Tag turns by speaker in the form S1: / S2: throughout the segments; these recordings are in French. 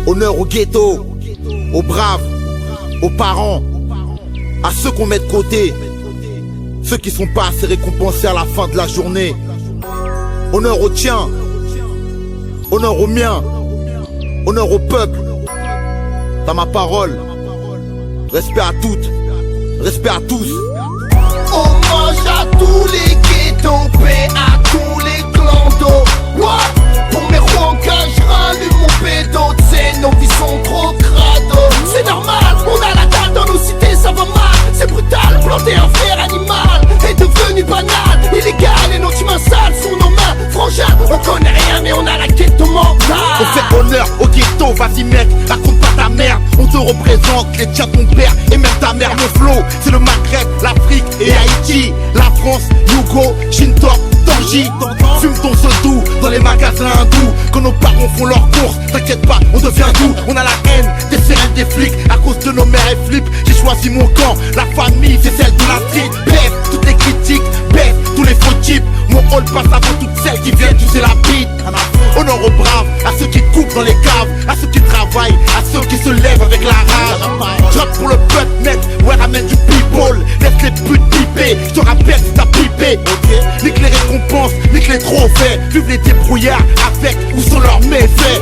S1: Honneur au ghetto, aux braves, aux parents, à ceux qu'on met de côté, ceux qui sont pas assez récompensés à la fin de la journée. Honneur aux tiens, honneur aux miens, honneur au peuple. T'as ma parole. Respect à toutes, respect à tous.
S2: Hommage à tous les ghettos, paix à tous les clandos. What? Pour mes roncas, je rallume mon pédo. T'sais, nos vies sont trop crado. C'est normal, on a la dalle dans nos cités, ça va mal. C'est brutal, planter un frère animal est devenu banal, illégal, et nos humains sales sous nos mains. Frangin, on connaît rien mais on a la ghetto mentale.
S1: On fait honneur au ghetto, vas-y mec, raconte pas ta merde. On te représente, les tiens, ton père et même ta mère. Mon flow, c'est le Maghreb, l'Afrique et Haïti. La France, Yougo, Shintok, Tangi. Fume ton doux dans les magasins hindous. Quand nos parents font leurs courses, t'inquiète pas, on devient doux. On a la haine, des sirènes, des flics. À cause de nos mères et flips, j'ai choisi mon camp. La famille, c'est celle de la street. Baisse toutes les critiques, baisse tous les faux types. Mon hall passe avant toutes celles qui viennent tuer la bite. Honneur aux braves, à ceux qui coupent dans les caves, à ceux qui travaillent, à ceux qui se lèvent avec la rage. Drop pour le peuple net, ouais ramène du people. Laisse les putes piper, je te rappelle si t'as pipé. Nique les récompenses, nique les trophées. Vive les débrouillards avec ou sans leurs méfaits.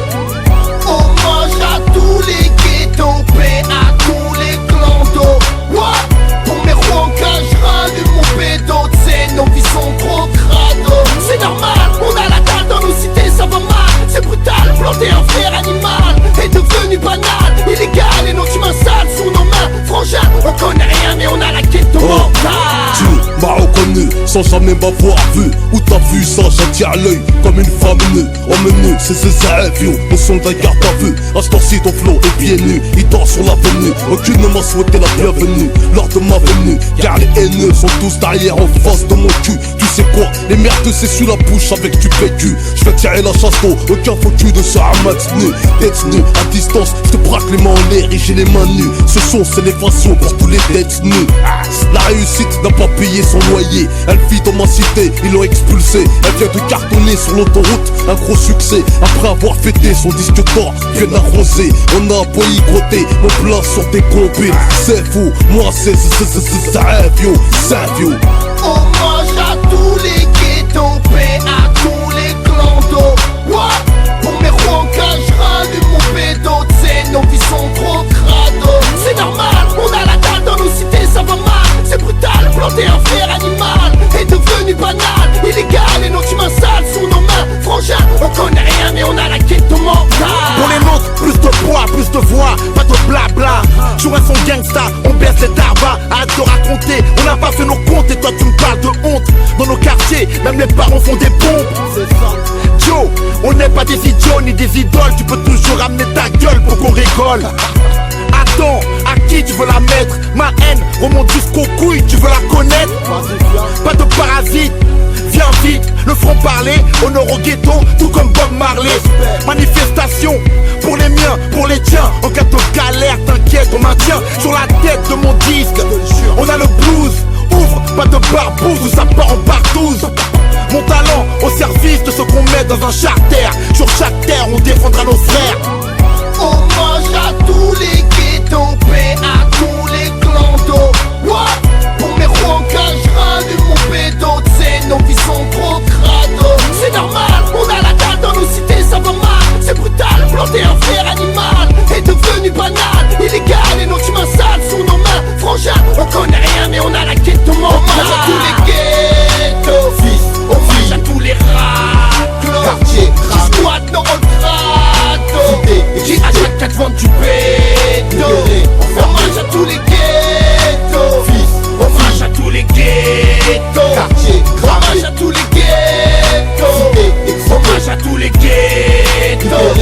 S2: Hommage à tous les ghettos, paix à tous les clandos. What? Pour mes roncas, je rallume mon pédo. T'sais, nos vies sont trop crado. C'est normal, on a la dalle dans nos cités, ça va mal. C'est brutal, planter un frère animal est devenu banal, illégal, et nos humains sales sous nos mains. Frangin, on connaît rien mais on a la ghetto mentale.
S3: Tu m'as reconnu sans jamais m'avoir vu. Où t'as vu ça, j'attire l'œil comme une femme nue. Emmené, c'est ces avions, au son d'un garde à vue. À ce temps-ci ton flow est pieds nus, il dort sur l'avenue. Aucune ne m'a souhaité la bienvenue lors de ma venue. Car les haineux sont tous derrière en face de mon cul. Tu sais quoi, les merdes c'est sous la bouche avec du PQ. Je vais tirer la chasse d'eau, aucun faux cul de ce max nu. Détenu à distance, je te braque les mains en l'air et j'ai les mains nues. Ce son c'est l'évasion pour tous les détenus. La réussite n'a pas payé son loyer. Elle vit dans ma cité, ils l'ont expulsée. Elle vient de cartonner sur l'autoroute, un gros succès. Après avoir fêté son disque d'or, vient d'arroser. On a boycotté nos plats sur des compés. C'est fou, moi c'est Savio, Savio.
S2: Hommage à tous les ghettos, paix à tous les clandos. What? Pour mes roncas, je rallume mon pédo. T'sais, nos vies sont trop crado. C'est normal, on a la dalle dans nos cités, ça va mal. C'est brutal, planter un frère animal est devenu banal, illégal, et nos humains sales sous nos mains. Frangin, on connaît rien mais on a la ghetto mentale.
S1: Pour les nôtres, plus de poids, plus de voix, pas de blabla. Jouer son gangsta, on baisse les tarbas. Arrête de raconter, on n'a pas fait nos comptes et toi tu me parles de honte. Dans nos quartiers, même les parents font des pompes. Joe, on n'est pas des idiots ni des idoles. Tu peux toujours ramener ta gueule pour qu'on rigole. Attends, à qui tu veux la mettre? Ma haine remonte jusqu'aux couilles, tu veux la connaître? Pas de parasite, viens vite, le franc-parler, honneur au ghetto, tout comme Bob Marley. Manifestation, pour les miens, pour les tiens. En cas de galère, t'inquiète, on maintient sur la tête de mon disque. On a le blues, ouvre, pas de barbouze, ou ça part en partouze. Mon talent au service de ce qu'on met dans un charter. Sur chaque terre, on défendra nos frères.
S2: Hommage à tous les ghettos, paix à tous les clandos. What? Pour mes roncas, je rallume mon pédo. T'sais, nos vies sont trop crado. C'est normal, on a la dalle dans nos cités, ça va mal. C'est brutal, planter un frère animal est devenu banal, illégal, et nos humains sales sous nos mains. Frangin, on connaît rien mais on a la ghetto mentale. Hommage à tous les ghettos, fils, hommage à tous les raclos.
S1: Quartier,
S2: qui squattent nos retratos, qui achètent 4 ventes du béto. Hommage à tous les ghettos,
S1: fils,
S2: hommage à tous les ghettos.
S1: quartier,
S2: Hommage à tous les ghettos, hommage à tous les ghettos.